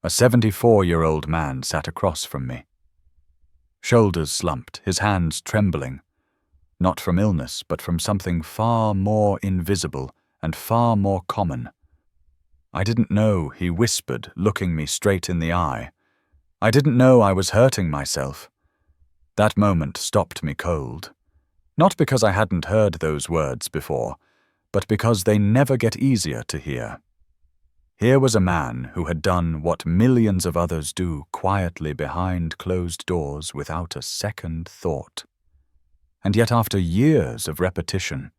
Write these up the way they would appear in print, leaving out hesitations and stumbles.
A 74-year-old man sat across from me. Shoulders slumped, his hands trembling, not from illness, but from something far more invisible and far more common. I didn't know, he whispered, looking me straight in the eye. I didn't know I was hurting myself. That moment stopped me cold. Not because I hadn't heard those words before, but because they never get easier to hear. Here was a man who had done what millions of others do quietly behind closed doors without a second thought. And yet after years of repetition,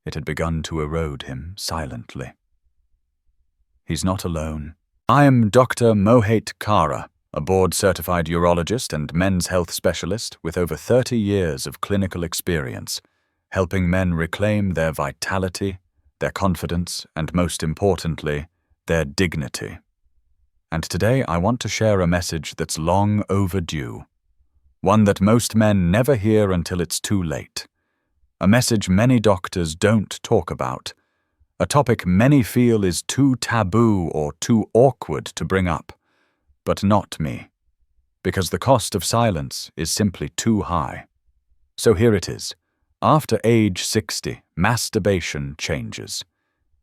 it had begun to erode him silently. He's not alone. I am Dr. Mohit Kara, a board-certified urologist and men's health specialist with over 30 years of clinical experience, helping men reclaim their vitality, their confidence, and most importantly, their dignity. And today I want to share a message that's long overdue, one that most men never hear until it's too late, a message many doctors don't talk about, a topic many feel is too taboo or too awkward to bring up, but not me, because the cost of silence is simply too high. So here it is. After age 60, masturbation changes.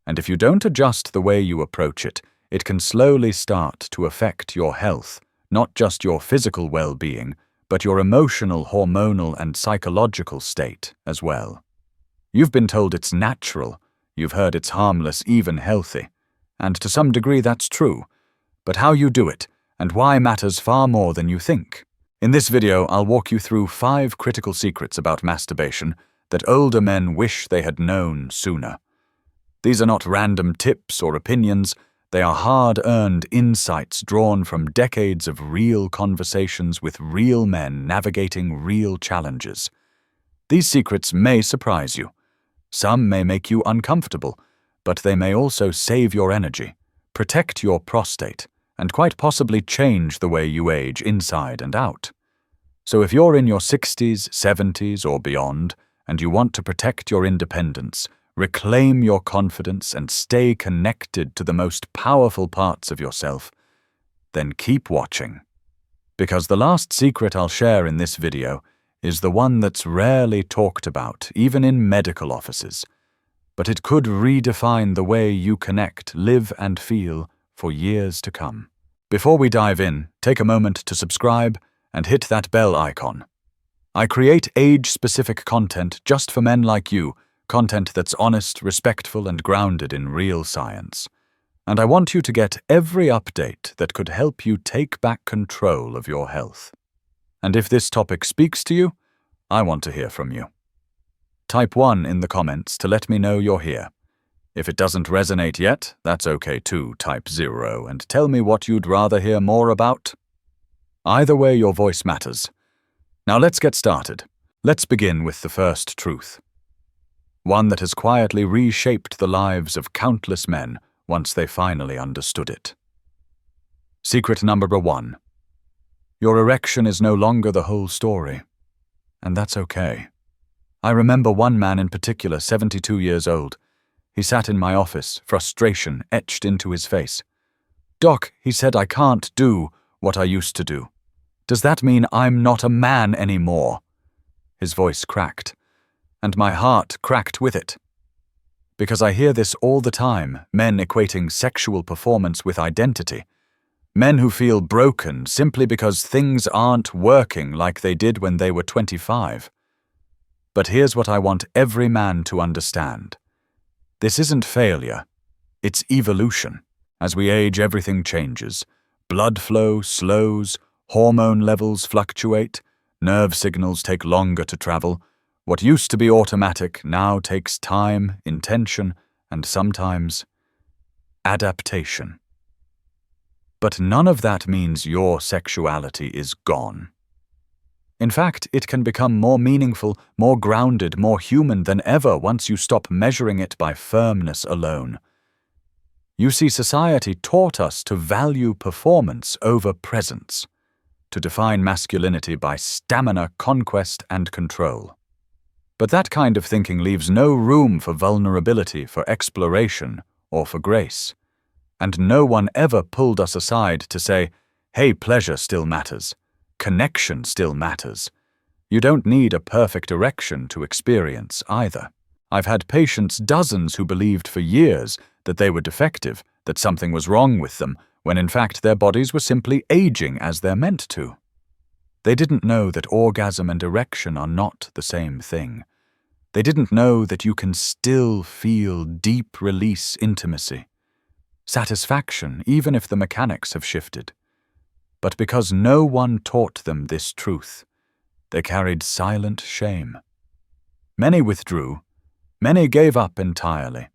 And if you don't adjust the way you approach it, it can slowly start to affect your health, not just your physical well-being, but your emotional, hormonal, and psychological state as well. You've been told it's natural, you've heard it's harmless, even healthy, and to some degree that's true, but how you do it, and why matters far more than you think. In this video, I'll walk you through 5 critical secrets about masturbation that older men wish they had known sooner. These are not random tips or opinions, they are hard-earned insights drawn from decades of real conversations with real men navigating real challenges. These secrets may surprise you. Some may make you uncomfortable, but they may also save your energy, protect your prostate, and quite possibly change the way you age inside and out. So if you're in your 60s, 70s, or beyond, and you want to protect your independence, reclaim your confidence, and stay connected to the most powerful parts of yourself, then keep watching. Because the last secret I'll share in this video is the one that's rarely talked about, even in medical offices, but it could redefine the way you connect, live, and feel for years to come. Before we dive in, take a moment to subscribe and hit that bell icon. I create age-specific content just for men like you, content that's honest, respectful, and grounded in real science. And I want you to get every update that could help you take back control of your health. And if this topic speaks to you, I want to hear from you. Type 1 in the comments to let me know you're here. If it doesn't resonate yet, that's okay too. Type 0 and tell me what you'd rather hear more about. Either way, your voice matters. Now let's get started. Let's begin with the first truth. One that has quietly reshaped the lives of countless men once they finally understood it. Secret number 1. Your erection is no longer the whole story. And that's okay. I remember one man in particular, 72 years old. He sat in my office, frustration etched into his face. "Doc," he said, "I can't do what I used to do. Does that mean I'm not a man anymore?" His voice cracked, and my heart cracked with it. Because I hear this all the time, men equating sexual performance with identity. Men who feel broken simply because things aren't working like they did when they were 25. But here's what I want every man to understand. This isn't failure, it's evolution. As we age, everything changes. Blood flow slows, hormone levels fluctuate, nerve signals take longer to travel. What used to be automatic now takes time, intention, and sometimes adaptation. But none of that means your sexuality is gone. In fact, it can become more meaningful, more grounded, more human than ever once you stop measuring it by firmness alone. You see, society taught us to value performance over presence, to define masculinity by stamina, conquest, and control. But that kind of thinking leaves no room for vulnerability, for exploration, or for grace. And no one ever pulled us aside to say, hey, pleasure still matters. Connection still matters. You don't need a perfect erection to experience either. I've had patients, dozens, who believed for years that they were defective, that something was wrong with them, when in fact their bodies were simply aging as they're meant to. They didn't know that orgasm and erection are not the same thing. They didn't know that you can still feel deep release intimacy, satisfaction, even if the mechanics have shifted. But because no one taught them this truth, they carried silent shame. Many withdrew, many gave up entirely,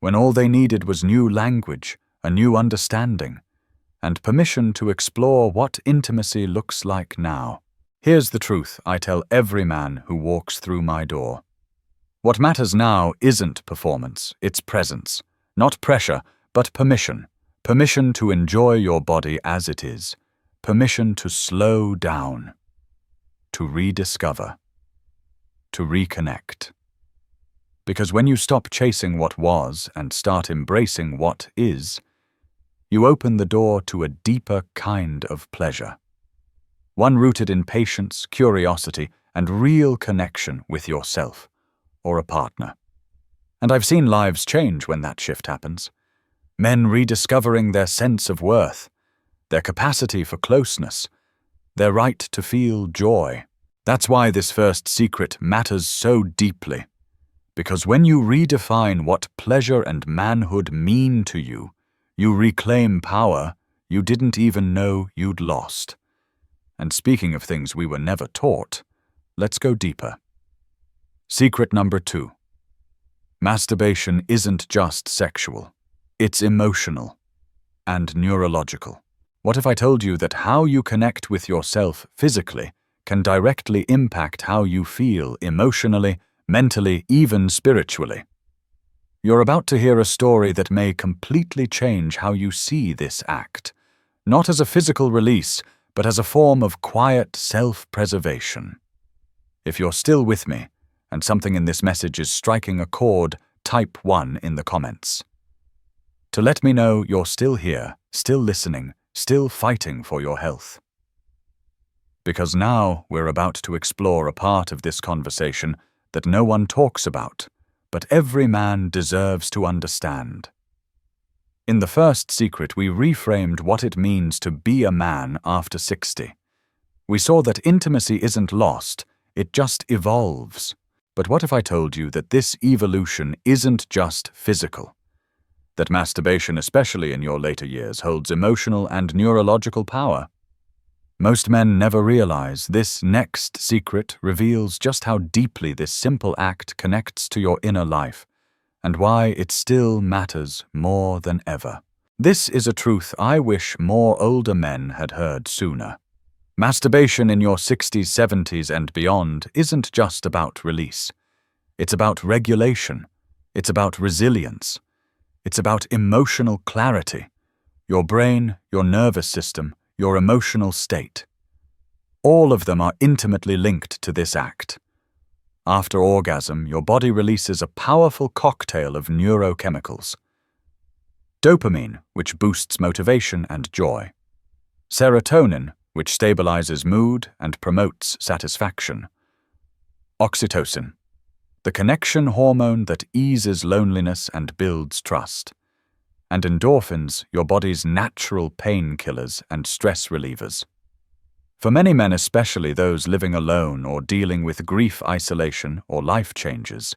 when all they needed was new language, a new understanding, and permission to explore what intimacy looks like now. Here's the truth I tell every man who walks through my door. What matters now isn't performance, it's presence. Not pressure, but permission. Permission to enjoy your body as it is. Permission to slow down. To rediscover. To reconnect. Because when you stop chasing what was and start embracing what is, you open the door to a deeper kind of pleasure. One rooted in patience, curiosity, and real connection with yourself or a partner. And I've seen lives change when that shift happens. Men rediscovering their sense of worth, their capacity for closeness, their right to feel joy. That's why this first secret matters so deeply. Because when you redefine what pleasure and manhood mean to you, you reclaim power you didn't even know you'd lost. And speaking of things we were never taught, let's go deeper. Secret number 2. Masturbation isn't just sexual. It's emotional and neurological. What if I told you that how you connect with yourself physically can directly impact how you feel emotionally, mentally, even spiritually? You're about to hear a story that may completely change how you see this act, not as a physical release, but as a form of quiet self-preservation. If you're still with me, and something in this message is striking a chord, type 1 in the comments. To let me know you're still here, still listening, still fighting for your health. Because now we're about to explore a part of this conversation that no one talks about, but every man deserves to understand. In the first secret, we reframed what it means to be a man after 60. We saw that intimacy isn't lost, it just evolves. But what if I told you that this evolution isn't just physical? That masturbation, especially in your later years, holds emotional and neurological power? Most men never realize this next secret reveals just how deeply this simple act connects to your inner life, and why it still matters more than ever. This is a truth I wish more older men had heard sooner. Masturbation in your 60s, 70s, and beyond isn't just about release. It's about regulation. It's about resilience. It's about emotional clarity. Your brain, your nervous system, your emotional state. All of them are intimately linked to this act. After orgasm, your body releases a powerful cocktail of neurochemicals. Dopamine, which boosts motivation and joy. Serotonin, which stabilizes mood and promotes satisfaction. Oxytocin, the connection hormone that eases loneliness and builds trust. And endorphins, your body's natural painkillers and stress relievers. For many men, especially those living alone or dealing with grief, isolation, or life changes,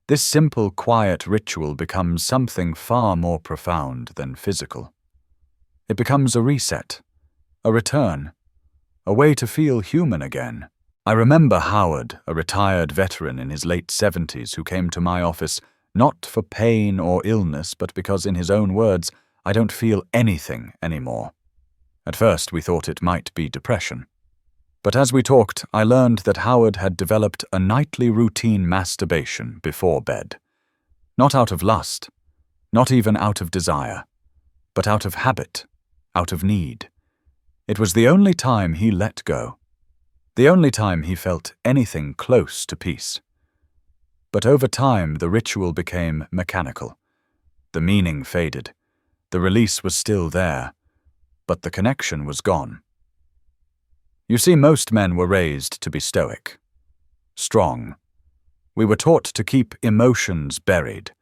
this simple, quiet ritual becomes something far more profound than physical. It becomes a reset, a return, a way to feel human again. I remember Howard, a retired veteran in his late 70s who came to my office not for pain or illness, but because, in his own words, I don't feel anything anymore. At first we thought it might be depression. But as we talked, I learned that Howard had developed a nightly routine masturbation before bed. Not out of lust, not even out of desire, but out of habit, out of need. It was the only time he let go, the only time he felt anything close to peace. But over time, the ritual became mechanical. The meaning faded. The release was still there, but the connection was gone. You see, most men were raised to be stoic, strong. We were taught to keep emotions buried.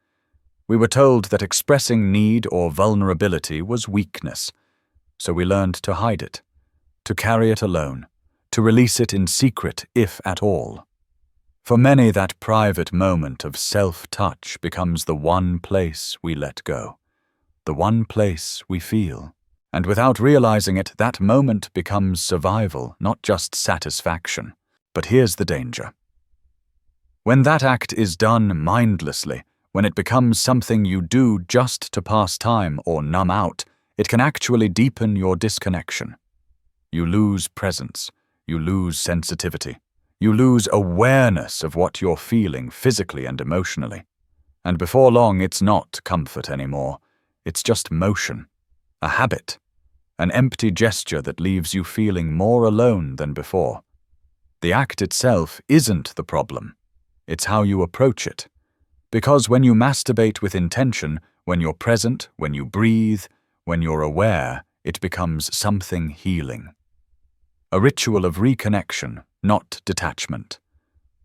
We were told that expressing need or vulnerability was weakness, so we learned to hide it, to carry it alone, to release it in secret, if at all. For many, that private moment of self-touch becomes the one place we let go, the one place we feel. And without realizing it, that moment becomes survival, not just satisfaction. But here's the danger. When that act is done mindlessly, when it becomes something you do just to pass time or numb out, it can actually deepen your disconnection. You lose presence, you lose sensitivity, you lose awareness of what you're feeling physically and emotionally. And before long, it's not comfort anymore. It's just motion, a habit, an empty gesture that leaves you feeling more alone than before. The act itself isn't the problem. It's how you approach it. Because when you masturbate with intention, when you're present, when you breathe, when you're aware, it becomes something healing. A ritual of reconnection, not detachment.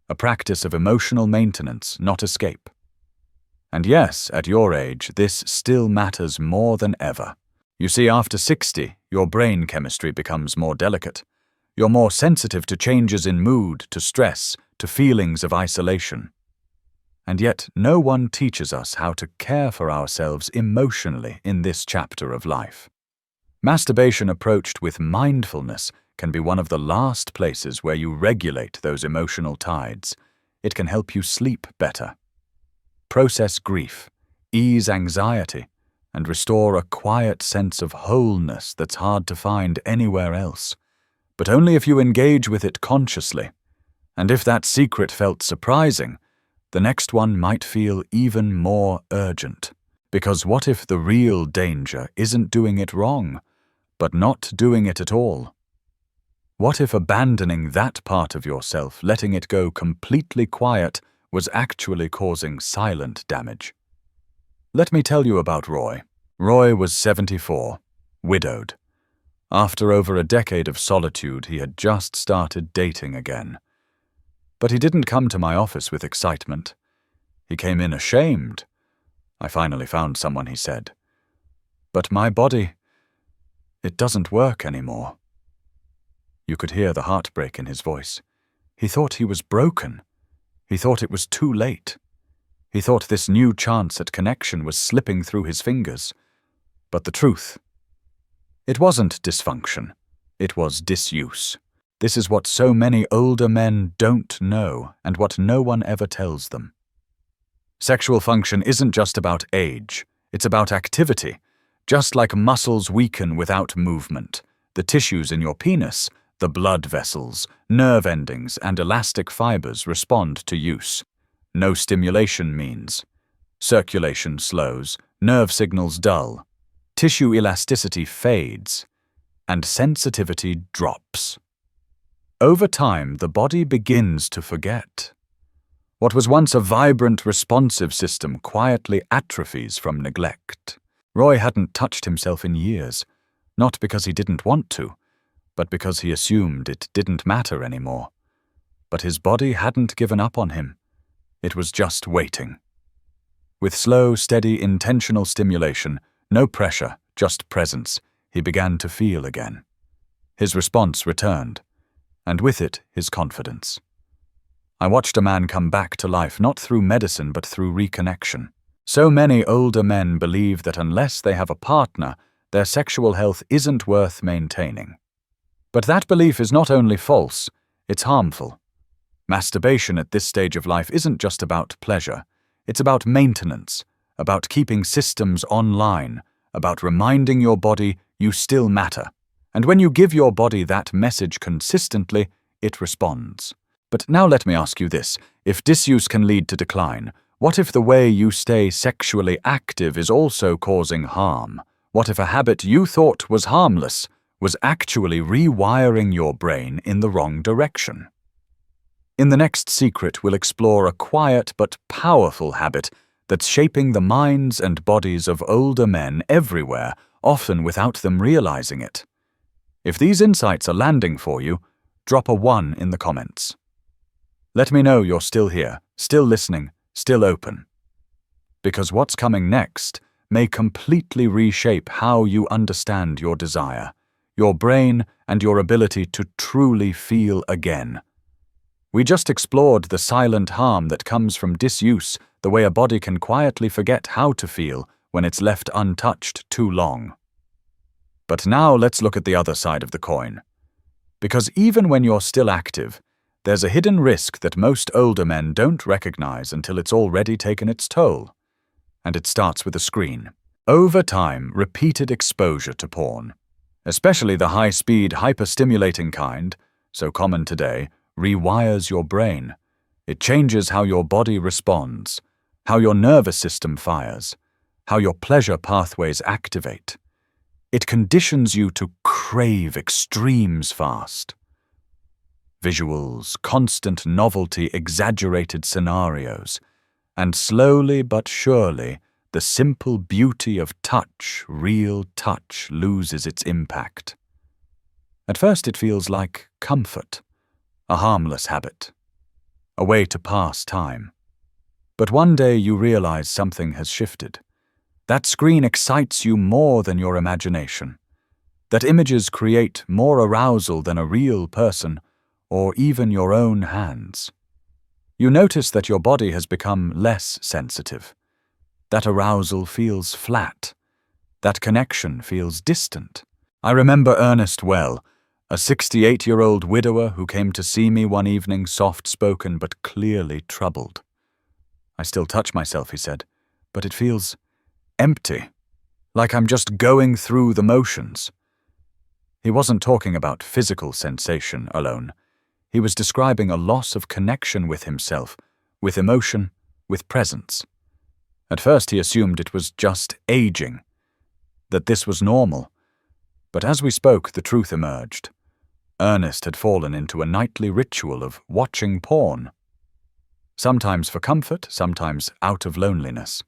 A practice of emotional maintenance, not escape. And yes, at your age, this still matters more than ever. You see, after 60, your brain chemistry becomes more delicate. You're more sensitive to changes in mood, to stress, to feelings of isolation. And yet, no one teaches us how to care for ourselves emotionally in this chapter of life. Masturbation approached with mindfulness can be one of the last places where you regulate those emotional tides. It can help you sleep better, process grief, ease anxiety, and restore a quiet sense of wholeness that's hard to find anywhere else. But only if you engage with it consciously. And if that secret felt surprising, the next one might feel even more urgent. Because what if the real danger isn't doing it wrong, but not doing it at all? What if abandoning that part of yourself, letting it go completely quiet, was actually causing silent damage? Let me tell you about Roy. Roy was 74, widowed. After over a decade of solitude, he had just started dating again. But he didn't come to my office with excitement. He came in ashamed. I finally found someone, he said. But my body, it doesn't work anymore. You could hear the heartbreak in his voice. He thought he was broken. He thought it was too late. He thought this new chance at connection was slipping through his fingers. But the truth, it wasn't dysfunction. It was disuse. This is what so many older men don't know, and what no one ever tells them. Sexual function isn't just about age. It's about activity. Just like muscles weaken without movement, the tissues in your penis, the blood vessels, nerve endings, and elastic fibers respond to use. No stimulation means circulation slows, nerve signals dull, tissue elasticity fades, and sensitivity drops. Over time, the body begins to forget. What was once a vibrant, responsive system quietly atrophies from neglect. Roy hadn't touched himself in years, not because he didn't want to, but because he assumed it didn't matter anymore. But his body hadn't given up on him. It was just waiting. With slow, steady, intentional stimulation, no pressure, just presence, he began to feel again. His response returned, and with it, his confidence. I watched a man come back to life not through medicine but through reconnection. So many older men believe that unless they have a partner, their sexual health isn't worth maintaining. But that belief is not only false, it's harmful. Masturbation at this stage of life isn't just about pleasure. It's about maintenance, about keeping systems online, about reminding your body you still matter. And when you give your body that message consistently, it responds. But now let me ask you this. If disuse can lead to decline, what if the way you stay sexually active is also causing harm? What if a habit you thought was harmless was actually rewiring your brain in the wrong direction? In the next secret, we'll explore a quiet but powerful habit that's shaping the minds and bodies of older men everywhere, often without them realizing it. If these insights are landing for you, drop a 1 in the comments. Let me know you're still here, still listening, still open. Because what's coming next may completely reshape how you understand your desire, your brain, and your ability to truly feel again. We just explored the silent harm that comes from disuse, the way a body can quietly forget how to feel when it's left untouched too long. But now let's look at the other side of the coin. Because even when you're still active, there's a hidden risk that most older men don't recognize until it's already taken its toll. And it starts with a screen. Over time, repeated exposure to porn, especially the high-speed, hyper-stimulating kind, so common today, rewires your brain. It changes how your body responds, how your nervous system fires, how your pleasure pathways activate. It conditions you to crave extremes fast. Visuals, constant novelty, exaggerated scenarios, and slowly but surely, the simple beauty of touch, real touch, loses its impact. At first it feels like comfort, a harmless habit, a way to pass time. But one day you realize something has shifted. That screen excites you more than your imagination. That images create more arousal than a real person, or even your own hands. You notice that your body has become less sensitive. That arousal feels flat. That connection feels distant. I remember Ernest well, a 68-year-old widower who came to see me one evening, soft-spoken but clearly troubled. "I still touch myself," he said, "but it feels empty, like I'm just going through the motions." He wasn't talking about physical sensation alone. He was describing a loss of connection with himself, with emotion, with presence. At first he assumed it was just aging, that this was normal. But as we spoke, the truth emerged. Ernest had fallen into a nightly ritual of watching porn. Sometimes for comfort, sometimes out of loneliness.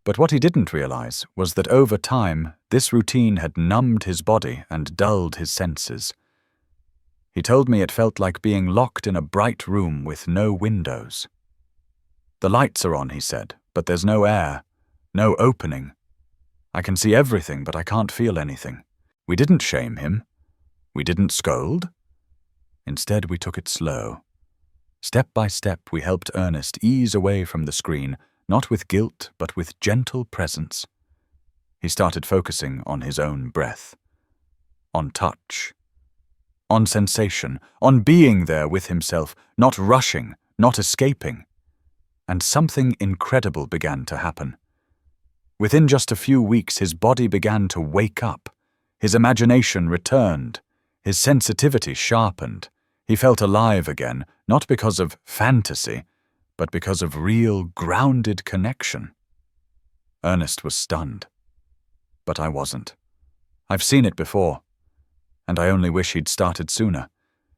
But what he didn't realize was that over time, this routine had numbed his body and dulled his senses. He told me it felt like being locked in a bright room with no windows. "The lights are on," he said, "but there's no air, no opening. I can see everything, but I can't feel anything." We didn't shame him. We didn't scold. Instead, we took it slow. Step by step, we helped Ernest ease away from the screen, not with guilt, but with gentle presence. He started focusing on his own breath, on touch, on sensation, on being there with himself, not rushing, not escaping. And something incredible began to happen. Within just a few weeks, his body began to wake up. His imagination returned. His sensitivity sharpened. He felt alive again, not because of fantasy, but because of real, grounded connection. Ernest was stunned. But I wasn't. I've seen it before. And I only wish he'd started sooner.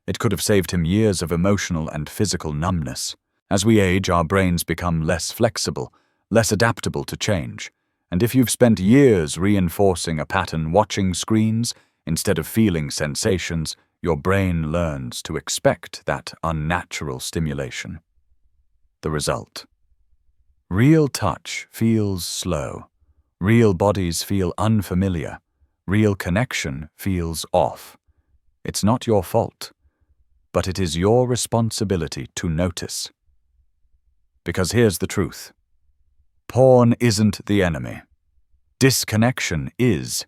It could have saved him years of emotional and physical numbness. As we age, our brains become less flexible, less adaptable to change. And if you've spent years reinforcing a pattern watching screens instead of feeling sensations, your brain learns to expect that unnatural stimulation. The result: real touch feels slow. Real bodies feel unfamiliar. Real connection feels off. It's not your fault, but it is your responsibility to notice. Because here's the truth. Porn isn't the enemy. Disconnection is.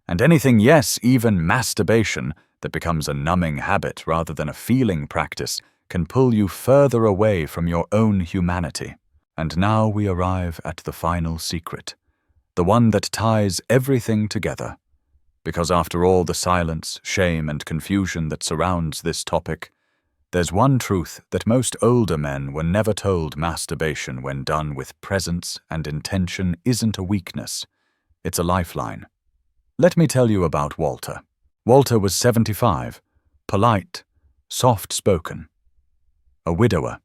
And anything, yes, even masturbation, that becomes a numbing habit rather than a feeling practice, can pull you further away from your own humanity. And now we arrive at the final secret, the one that ties everything together. Because after all the silence, shame, and confusion that surrounds this topic, there's one truth that most older men were never told: masturbation, when done with presence and intention, isn't a weakness. It's a lifeline. Let me tell you about Walter. Walter was 75, polite, soft-spoken. A widower.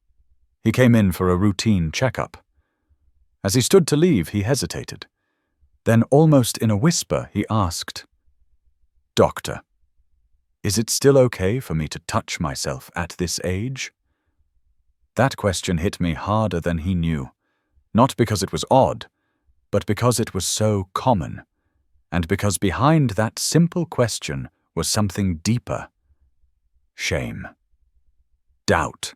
He came in for a routine checkup. As he stood to leave, he hesitated. Then, almost in a whisper, he asked, "Doctor, is it still okay for me to touch myself at this age?" That question hit me harder than he knew, not because it was odd, but because it was so common, and because behind that simple question was something deeper. Shame. Doubt.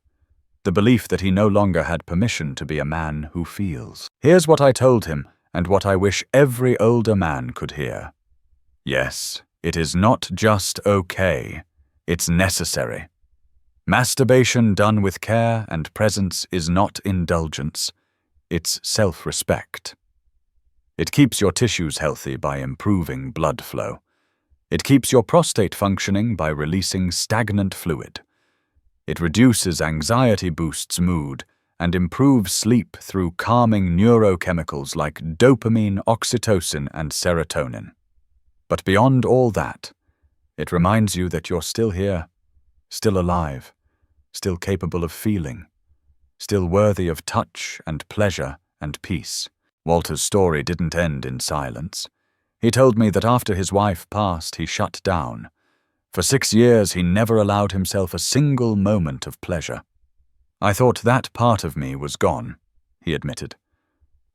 The belief that he no longer had permission to be a man who feels. Here's what I told him, and what I wish every older man could hear. Yes, it is not just okay, it's necessary. Masturbation done with care and presence is not indulgence, it's self-respect. It keeps your tissues healthy by improving blood flow. It keeps your prostate functioning by releasing stagnant fluid. It reduces anxiety, boosts mood, and improves sleep through calming neurochemicals like dopamine, oxytocin, and serotonin. But beyond all that, it reminds you that you're still here, still alive, still capable of feeling, still worthy of touch and pleasure and peace. Walter's story didn't end in silence. He told me that after his wife passed, he shut down. For 6 years, he never allowed himself a single moment of pleasure. "I thought that part of me was gone," he admitted.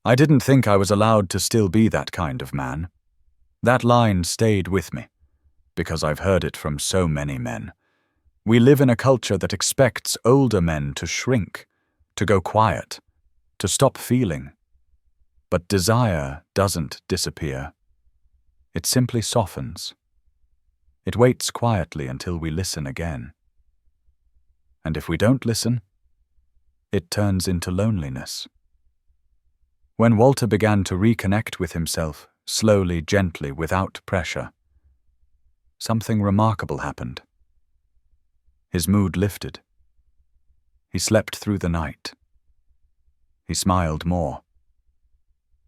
"I didn't think I was allowed to still be that kind of man." That line stayed with me, because I've heard it from so many men. We live in a culture that expects older men to shrink, to go quiet, to stop feeling. But desire doesn't disappear. It simply softens. It waits quietly until we listen again. And if we don't listen, it turns into loneliness. When Walter began to reconnect with himself, slowly, gently, without pressure, something remarkable happened. His mood lifted. He slept through the night. He smiled more.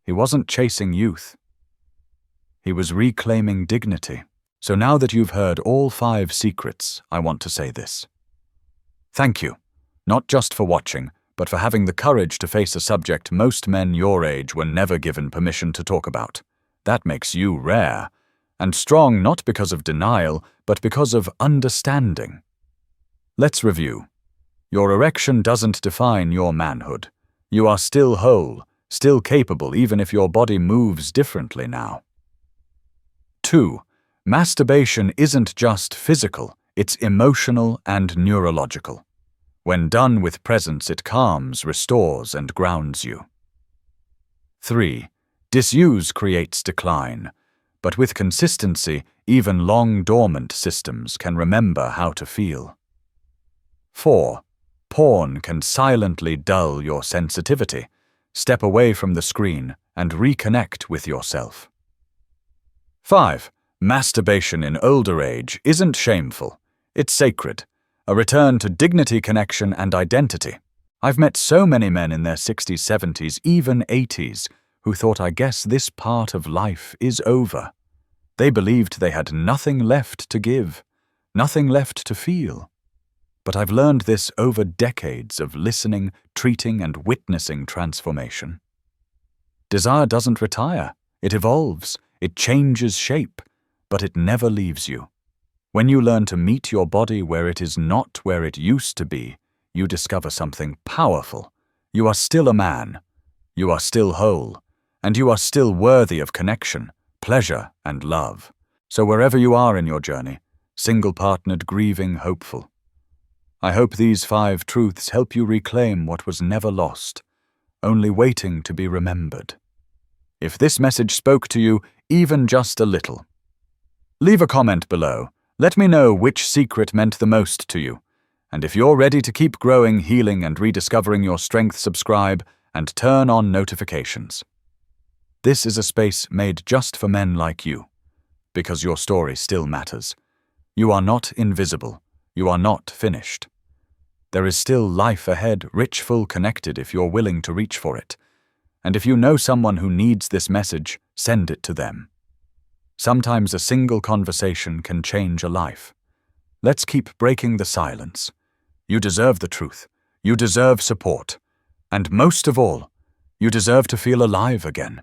He wasn't chasing youth. He was reclaiming dignity. So now that you've heard all 5 secrets, I want to say this. Thank you, not just for watching, but for having the courage to face a subject most men your age were never given permission to talk about. That makes you rare, and strong not because of denial, but because of understanding. Let's review. Your erection doesn't define your manhood. You are still whole, still capable, even if your body moves differently now. 2. Masturbation isn't just physical, it's emotional and neurological. When done with presence, it calms, restores, and grounds you. 3. Disuse creates decline, but with consistency, even long-dormant systems can remember how to feel. 4. Porn can silently dull your sensitivity. Step away from the screen and reconnect with yourself. 5. Masturbation in older age isn't shameful. It's sacred, a return to dignity, connection, and identity. I've met so many men in their 60s, 70s, even 80s, who thought, I guess this part of life is over. They believed they had nothing left to give, nothing left to feel. But I've learned this over decades of listening, treating, and witnessing transformation. Desire doesn't retire. It evolves. It changes shape. But it never leaves you. When you learn to meet your body where it is not where it used to be, you discover something powerful. You are still a man. You are still whole. And you are still worthy of connection, pleasure, and love. So wherever you are in your journey, single-partnered, grieving, hopeful, I hope these 5 truths help you reclaim what was never lost, only waiting to be remembered. If this message spoke to you even just a little, leave a comment below. Let me know which secret meant the most to you. And if you're ready to keep growing, healing, and rediscovering your strength, subscribe and turn on notifications. This is a space made just for men like you, because your story still matters. You are not invisible. You are not finished. There is still life ahead, rich, full, connected, if you're willing to reach for it. And if you know someone who needs this message, send it to them. Sometimes a single conversation can change a life. Let's keep breaking the silence. You deserve the truth. You deserve support. And most of all, You deserve to feel alive again.